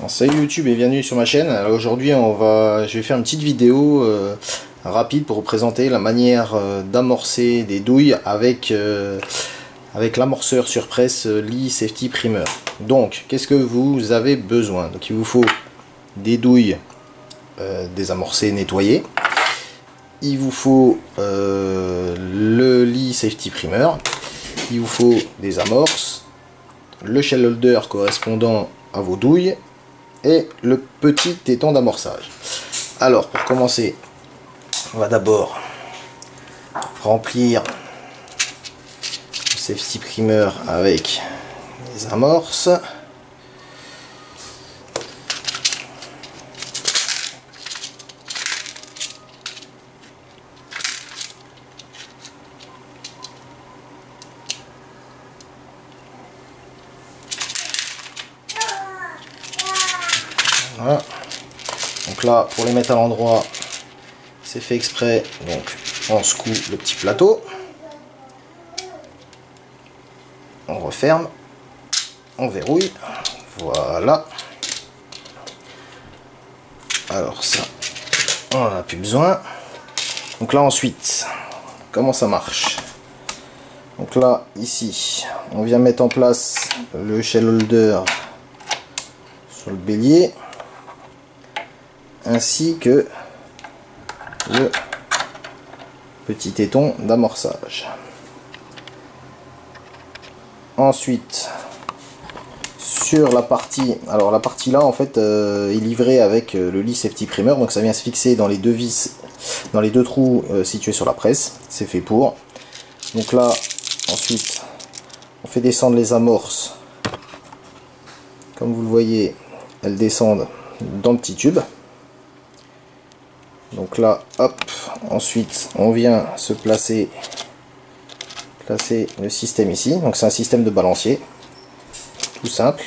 Salut YouTube et bienvenue sur ma chaîne. Alors aujourd'hui je vais faire une petite vidéo rapide pour vous présenter la manière d'amorcer des douilles avec l'amorceur sur presse Lee Safety Primer. Donc qu'est-ce que vous avez besoin? Donc il vous faut des douilles désamorcées, nettoyées. Il vous faut le Lee Safety Primer. Il vous faut des amorces, le shell holder correspondant à vos douilles et le petit téton d'amorçage. Alors pour commencer, on va d'abord remplir le Safety Primer avec les amorces. Voilà. Donc là, pour les mettre à l'endroit, c'est fait exprès. Donc on secoue le petit plateau, on referme, on verrouille. Voilà. Alors ça, on n'en a plus besoin. Donc là ensuite, comment ça marche? Donc là, ici, on vient mettre en place le shell holder sur le bélier, ainsi que le petit téton d'amorçage. Ensuite, sur la partie, alors la partie là en fait est livrée avec le Lee Safety Primer, donc ça vient se fixer dans les deux vis, dans les deux trous situés sur la presse, c'est fait pour. Donc là, ensuite, on fait descendre les amorces, comme vous le voyez, elles descendent dans le petit tube. Donc là, hop, ensuite on vient se placer le système ici. Donc c'est un système de balancier, tout simple.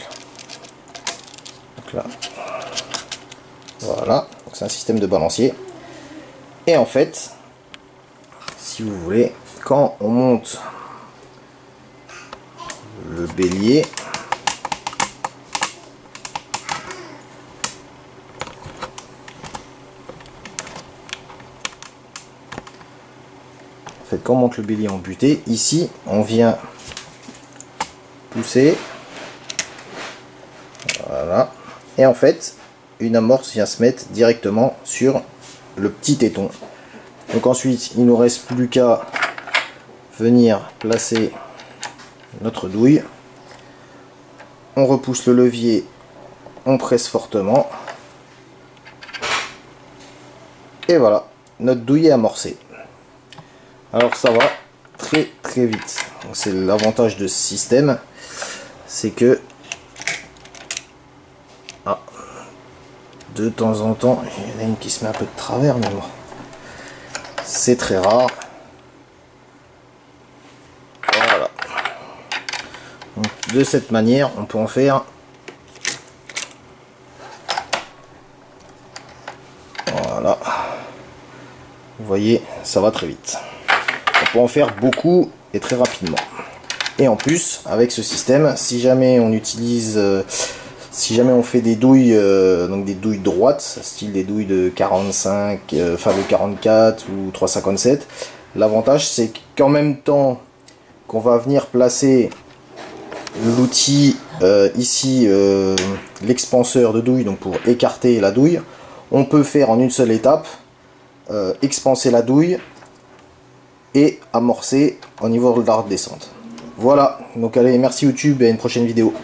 Donc là, voilà, c'est un système de balancier. Et en fait, si vous voulez, quand on monte le bélier, quand on monte le bélier en butée, ici on vient pousser, voilà, et en fait une amorce vient se mettre directement sur le petit téton. Donc ensuite il nous reste plus qu'à venir placer notre douille, on repousse le levier, on presse fortement et voilà, notre douille est amorcée. Alors ça va très vite. C'est l'avantage de ce système, c'est que de temps en temps, il y en a une qui se met un peu de travers, mais bon, c'est très rare. Voilà. Donc, de cette manière, on peut en faire. Voilà. Vous voyez, ça va très vite. On peut en faire beaucoup et très rapidement. Et en plus, avec ce système, si jamais on utilise, si jamais on fait des douilles, donc des douilles droites, style des douilles de 45, enfin de 44 ou 357, l'avantage c'est qu'en même temps qu'on va venir placer l'outil ici, l'expanseur de douille, donc pour écarter la douille, on peut faire en une seule étape, expanser la douille et amorcer au niveau de la descente. Voilà, donc allez, merci YouTube et à une prochaine vidéo.